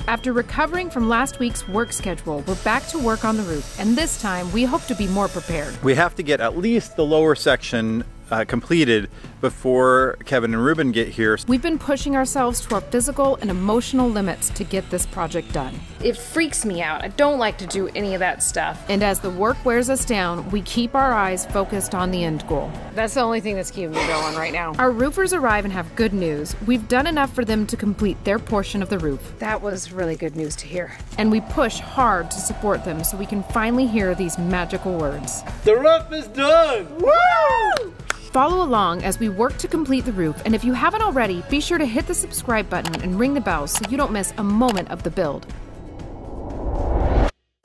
After recovering from last week's work schedule, we're back to work on the roof, and this time we hope to be more prepared. We have to get at least the lower section completed before Kevin and Ruben get here. We've been pushing ourselves to our physical and emotional limits to get this project done. It freaks me out. I don't like to do any of that stuff. And as the work wears us down, we keep our eyes focused on the end goal. That's the only thing that's keeping me going right now. Our roofers arrive and have good news. We've done enough for them to complete their portion of the roof. That was really good news to hear. And we push hard to support them so we can finally hear these magical words. The roof is done! Woo! Follow along as we work to complete the roof, and if you haven't already, be sure to hit the subscribe button and ring the bell so you don't miss a moment of the build.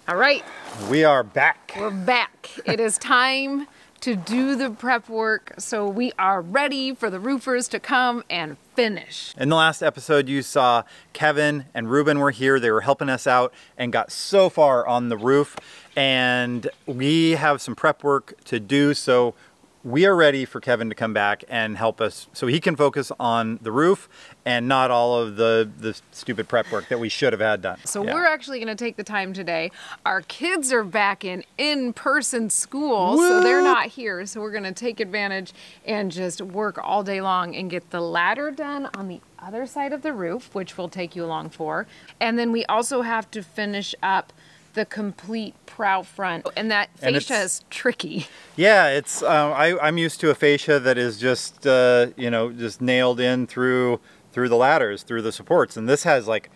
All right. We are back. We're back. It is time to do the prep work, so we are ready for the roofers to come and finish. In the last episode, you saw Kevin and Ruben were here. They were helping us out and got so far on the roof, and we have some prep work to do, so we are ready for Kevin to come back and help us so he can focus on the roof and not all of the stupid prep work that we should have had done. So we're actually going to take the time today. Our kids are back in in-person school, so they're not here. So we're going to take advantage and just work all day long and get the ladder done on the other side of the roof, which will take you along for. And then we also have to finish up the complete prow front, and that fascia is tricky. Yeah, it's I'm used to a fascia that is just you know, just nailed in through the ladders, through the supports, and this has like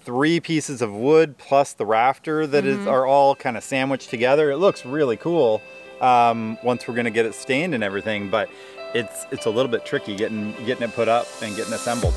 3 pieces of wood plus the rafter that are all kind of sandwiched together. It looks really cool once we're gonna get it stained and everything, but it's a little bit tricky getting it put up and getting assembled.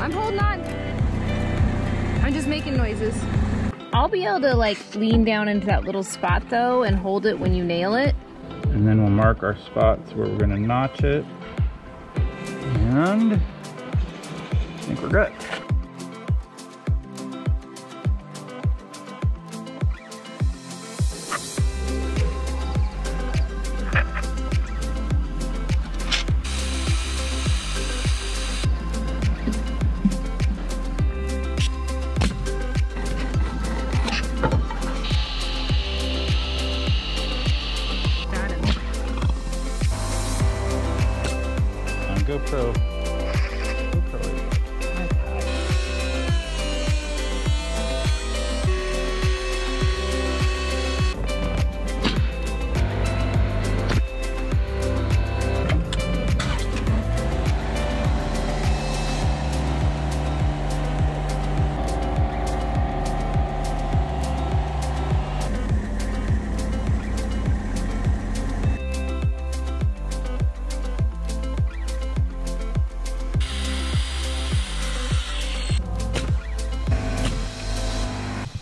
I'm holding on. I'm just making noises. I'll be able to like lean down into that little spot though and hold it when you nail it. And then we'll mark our spots where we're gonna notch it. And I think we're good. GoPro.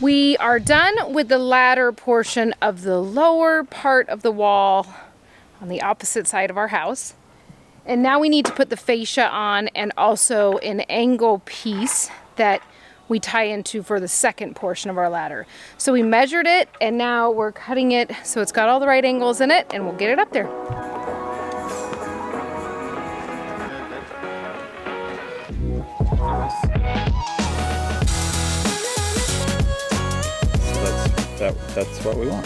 We are done with the ladder portion of the lower part of the wall on the opposite side of our house. And now we need to put the fascia on and also an angle piece that we tie into for the second portion of our ladder. So we measured it and now we're cutting it so it's got all the right angles in it and we'll get it up there. That's what we want.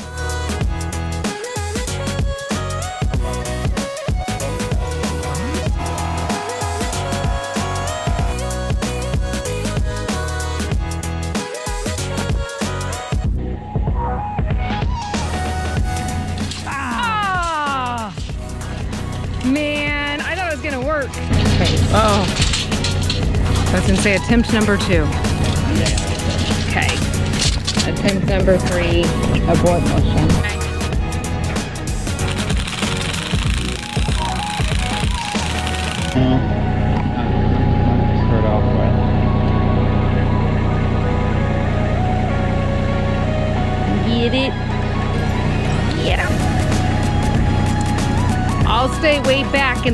Ah! Man, I thought it was gonna work. Okay. Oh. I was gonna say attempt number 2. Okay. Attempt number 3, abort motion.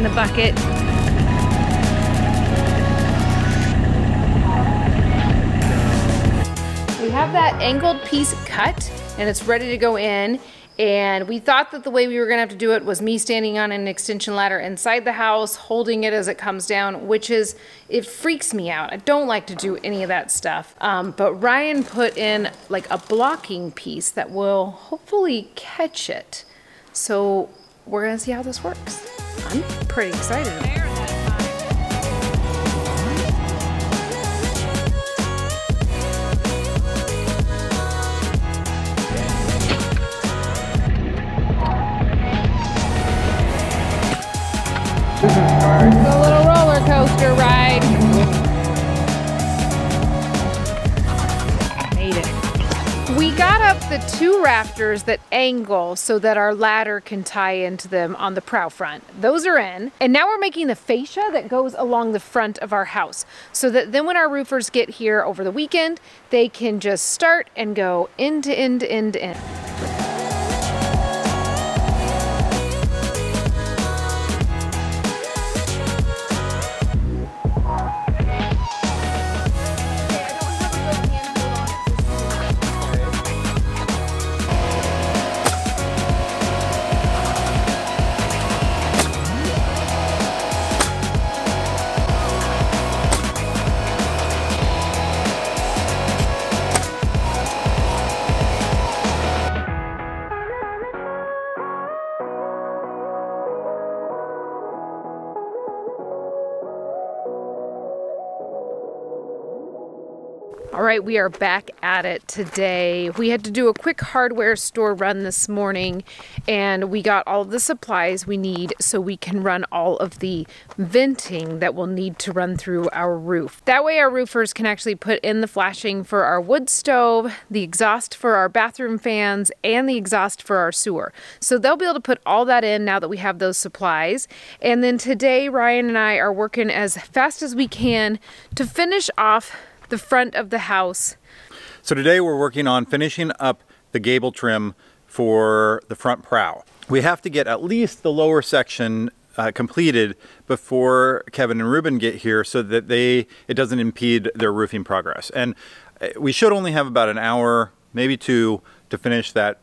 a bucket. We have that angled piece cut and it's ready to go in. And we thought that the way we were gonna have to do it was me standing on an extension ladder inside the house, holding it as it comes down, which is, it freaks me out. I don't like to do any of that stuff. But Ryan put in like a blocking piece that will hopefully catch it. So we're gonna see how this works. I'm pretty excited. It's a little roller coaster ride. Made it. We got up the 2 rafters that angle so that our ladder can tie into them on the prow front. Those are in. And now we're making the fascia that goes along the front of our house so that then when our roofers get here over the weekend, they can just start and go end to end to end to end. All right, we are back at it today. We had to do a quick hardware store run this morning and we got all of the supplies we need so we can run all of the venting that we'll need to run through our roof. That way our roofers can actually put in the flashing for our wood stove, the exhaust for our bathroom fans, and the exhaust for our sewer. So they'll be able to put all that in now that we have those supplies. And then today Ryan and I are working as fast as we can to finish off the front of the house. So today we're working on finishing up the gable trim for the front prow. We have to get at least the lower section completed before Kevin and Ruben get here so that it doesn't impede their roofing progress. And we should only have about an hour, maybe 2, to finish that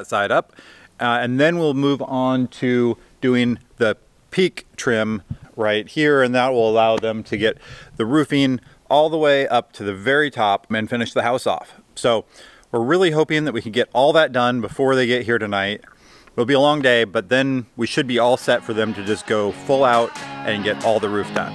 side up. And then we'll move on to doing the peak trim right here, and that will allow them to get the roofing all the way up to the very top and finish the house off. So we're really hoping that we can get all that done before they get here tonight. It'll be a long day, but then we should be all set for them to just go full out and get all the roof done.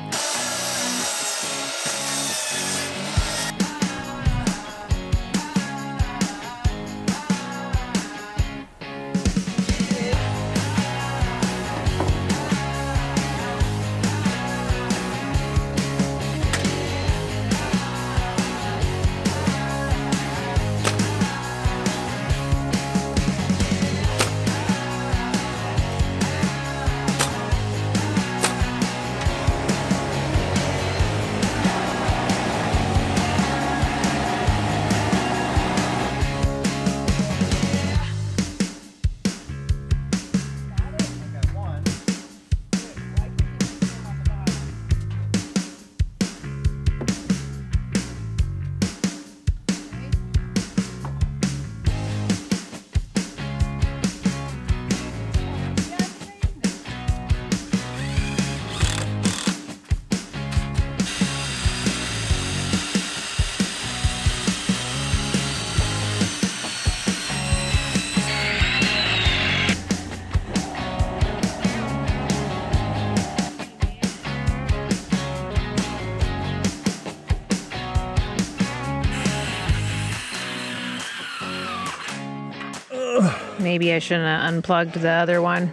Maybe I shouldn't have unplugged the other one.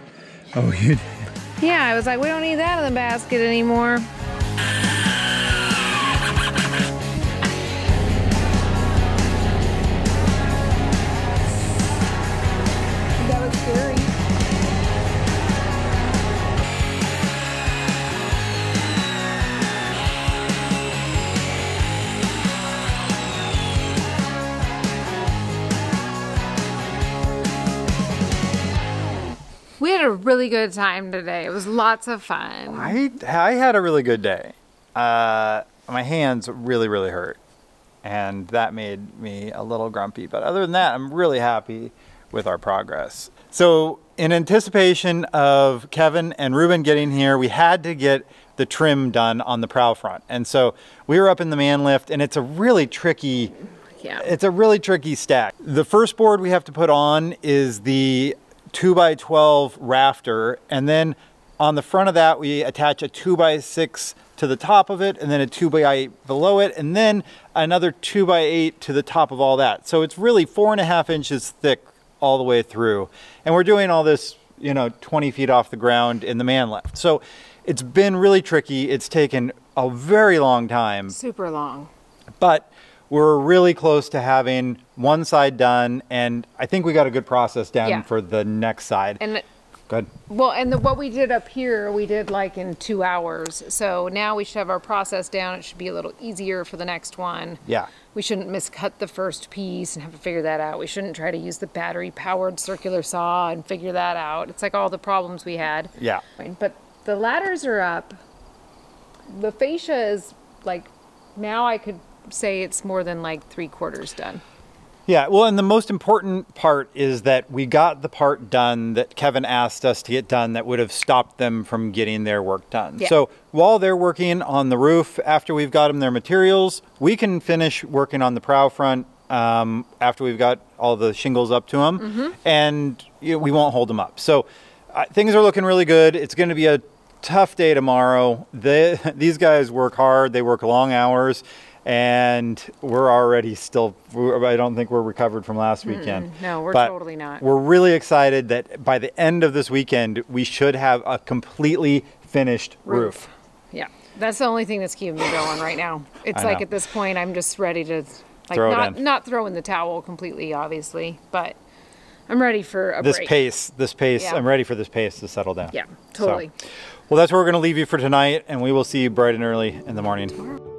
Oh, you did? Yeah, I was like, we don't need that in the basket anymore. That was scary. We had had a really good time today. It was lots of fun. I had a really good day. My hands really hurt, and that made me a little grumpy. But other than that, I'm really happy with our progress. So in anticipation of Kevin and Ruben getting here, we had to get the trim done on the prow front. And so we were up in the man lift, and it's a really tricky, it's a really tricky stack. The first board we have to put on is the 2x12 rafter, and then on the front of that we attach a 2x6 to the top of it, and then a 2x8 below it, and then another 2x8 to the top of all that. So it's really 4.5 inches thick all the way through. And we're doing all this, you know, 20 feet off the ground in the man lift. So it's been really tricky. It's taken a very long time. Super long. But we're really close to having one side done, and I think we got a good process down for the next side. And good. Well, and what we did up here, we did like in 2 hours. So now we should have our process down. It should be a little easier for the next one. Yeah. We shouldn't miscut the first piece and have to figure that out. We shouldn't try to use the battery-powered circular saw and figure that out. It's like all the problems we had. Yeah. But the ladders are up. The fascia is like, now I could say it's more than like 3/4 done. Yeah, well, and the most important part is that we got the part done that Kevin asked us to get done that would have stopped them from getting their work done. Yeah. So while they're working on the roof, after we've got them their materials, we can finish working on the prow front after we've got all the shingles up to them, and we won't hold them up. So things are looking really good. It's going to be a tough day tomorrow. These guys work hard. They work long hours. And we're already still, I don't think we're recovered from last weekend. No, we're totally not. We're really excited that by the end of this weekend, we should have a completely finished roof. Yeah, that's the only thing that's keeping me going right now. It's like at this point, I'm just ready to, like, not throw in the towel completely, obviously, but I'm ready for a break. This pace, I'm ready for this pace to settle down. Yeah, totally. So, well, that's where we're going to leave you for tonight, and we will see you bright and early in the morning. Tomorrow.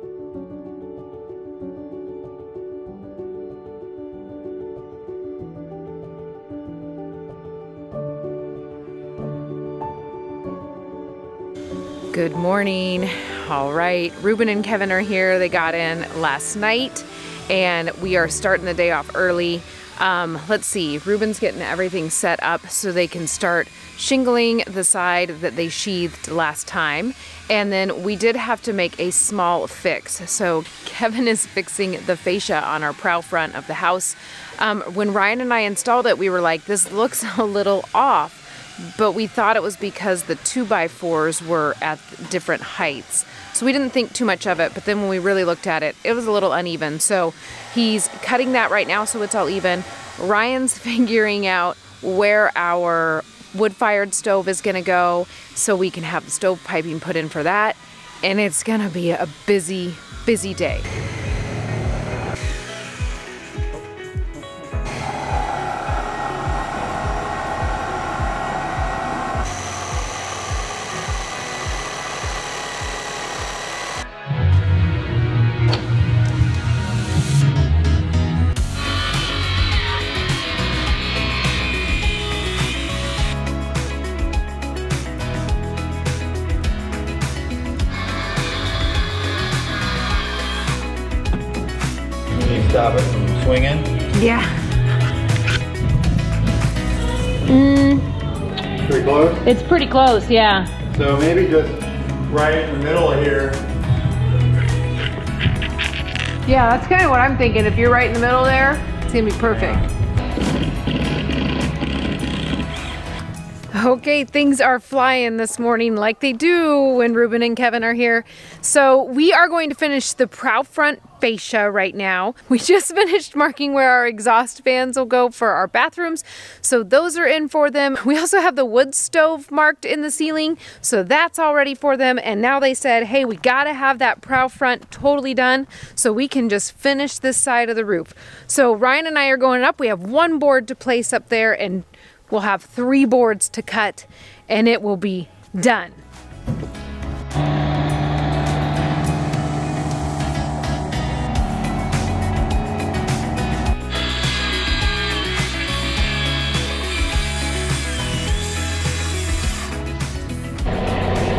Good morning. All right, Ruben and Kevin are here. They got in last night and we are starting the day off early. Let's see, Ruben's getting everything set up so they can start shingling the side that they sheathed last time. And then we did have to make a small fix. So Kevin is fixing the fascia on our prow front of the house. When Ryan and I installed it, we were like, this looks a little off. But we thought it was because the 2x4s were at different heights. So we didn't think too much of it, but then when we really looked at it, it was a little uneven. So he's cutting that right now so it's all even. Ryan's figuring out where our wood-fired stove is gonna go so we can have the stove piping put in for that. And it's gonna be a busy, busy day. Stop it from swinging? Yeah. Pretty close? It's pretty close, yeah. So maybe just right in the middle of here. Yeah, that's kind of what I'm thinking. If you're right in the middle there, it's gonna be perfect. Okay, things are flying this morning like they do when Ruben and Kevin are here. So we are going to finish the prow front fascia right now. We just finished marking where our exhaust fans will go for our bathrooms. So those are in for them. We also have the wood stove marked in the ceiling. So that's all ready for them. And now they said, hey, we gotta have that prow front totally done so we can just finish this side of the roof. So Ryan and I are going up. We have one board to place up there and we'll have 3 boards to cut and it will be done.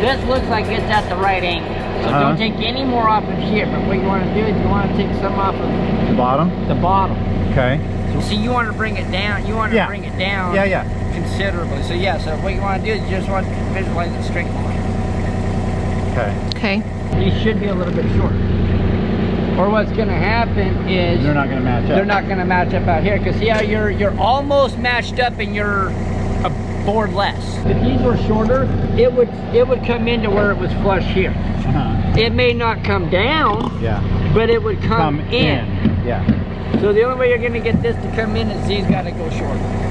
This looks like it's at the right angle. So don't take any more off of here, but what you want to do is you want to take some off of The bottom? the bottom. Okay. So see, you want to bring it down. You want to bring it down considerably. So yeah, so what you want to do is you just want to visualize it straight line. Okay. Okay. These should be a little bit shorter. Or what's going to happen is They're not going to match up. they're not going to match up out here, because see how you're almost matched up and you're a board less. If these were shorter, it would come into where it was flush here. It may not come down, but it would come in. Yeah. So the only way you're going to get this to come in is these got to go shorter.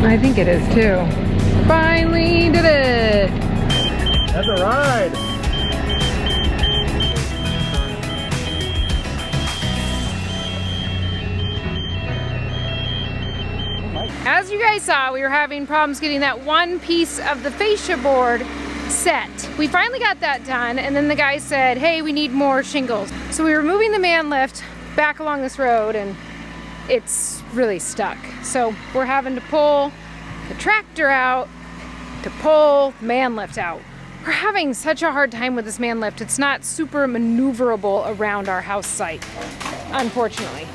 I think it is too. Finally did it! That's a ride. As you guys saw, we were having problems getting that one piece of the fascia board set. We finally got that done, and then the guy said, hey, we need more shingles. So we were moving the man lift back along this road, and it's really stuck. So we're having to pull the tractor out to pull the man lift out. We're having such a hard time with this man lift. It's not super maneuverable around our house site, unfortunately.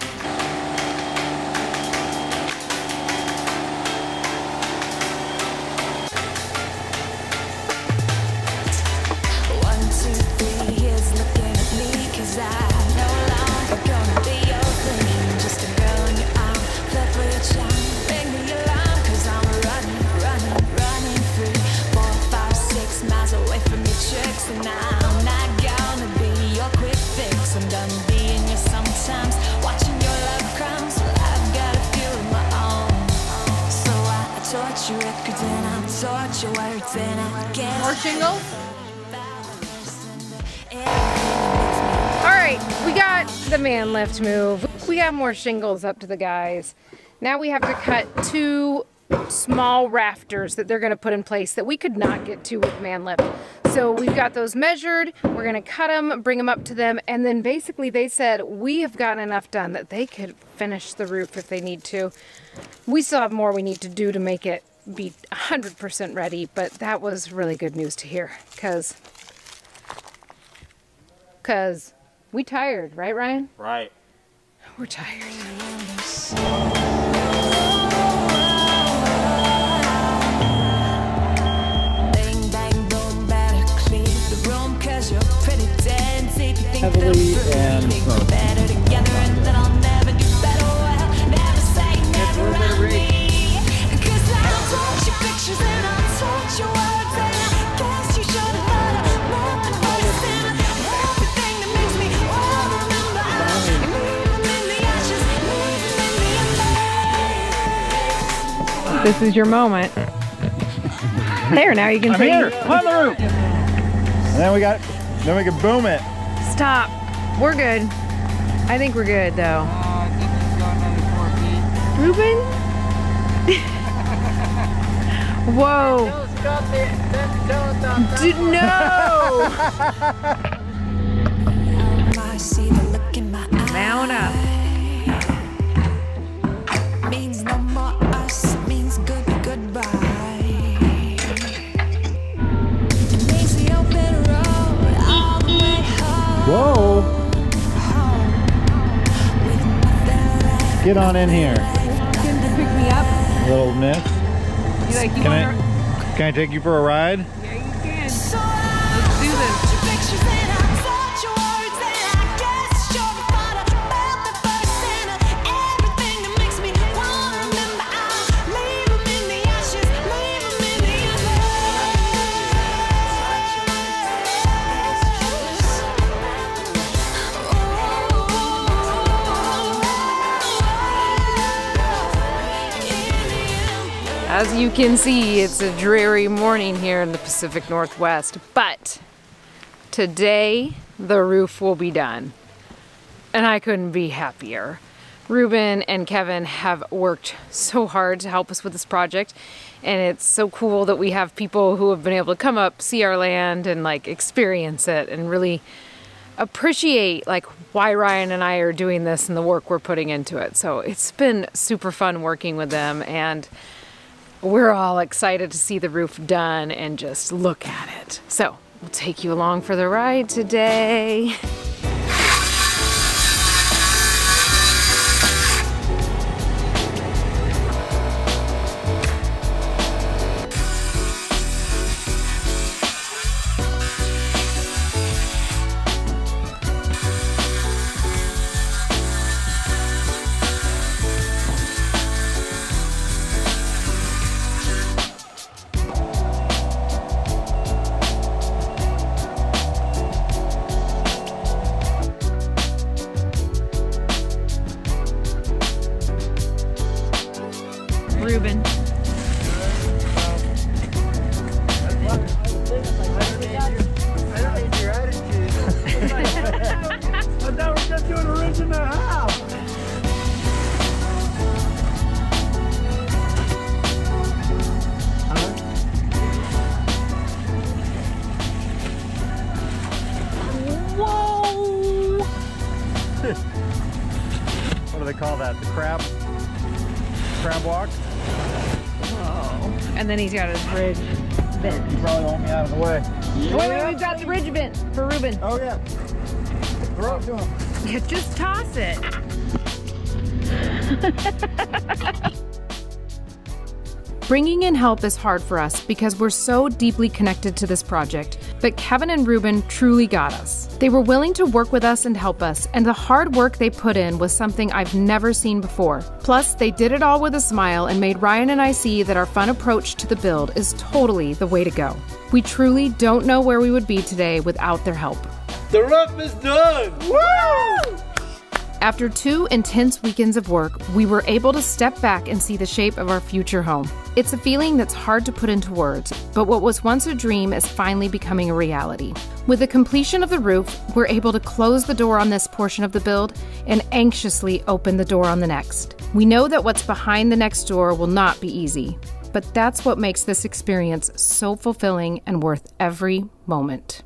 More shingles? Alright, we got the man lift move. We got more shingles up to the guys. Now we have to cut 2 small rafters that they're going to put in place that we could not get to with man lift. So we've got those measured, we're going to cut them, bring them up to them, and then basically they said we have gotten enough done that they could finish the roof if they need to. We still have more we need to do to make it be 100% ready, but that was really good news to hear, cause we tired, right, Ryan? Right. We're tired. Heavily and slowly. This is your moment. There, now you can see. Here, on the roof. And then we can boom it. Stop. We're good. I think we're good though. I think it's got another 4 feet. Ruben? Whoa. No. Mount up. Means no more us, means goodbye. It means the open road all the way home. Whoa. Get on in here. Can you pick me up? Little miss. You like, Can I Can I take you for a ride? Yeah, you can. Let's do this. As you can see, it's a dreary morning here in the Pacific Northwest, but today the roof will be done. And I couldn't be happier. Ruben and Kevin have worked so hard to help us with this project, and it's so cool that we have people who have been able to come up, see our land, and like experience it and really appreciate like why Ryan and I are doing this and the work we're putting into it. So it's been super fun working with them, and we're all excited to see the roof done and just look at it. So we'll take you along for the ride today. Ruben. I thought we were just doing a ridge in the house. Whoa! What do they call that? The crab walk? Whoa. And then he's got his ridge bent. You probably want me out of the way. Wait, we've got the ridge bent for Ruben. Oh yeah. Throw it to him. Yeah, just toss it. Bringing in help is hard for us because we're so deeply connected to this project, but Kevin and Ruben truly got us. They were willing to work with us and help us, and the hard work they put in was something I've never seen before. Plus, they did it all with a smile and made Ryan and I see that our fun approach to the build is totally the way to go. We truly don't know where we would be today without their help. The roof is done. Woo! After 2 intense weekends of work, we were able to step back and see the shape of our future home. It's a feeling that's hard to put into words, but what was once a dream is finally becoming a reality. With the completion of the roof, we're able to close the door on this portion of the build and anxiously open the door on the next. We know that what's behind the next door will not be easy, but that's what makes this experience so fulfilling and worth every moment.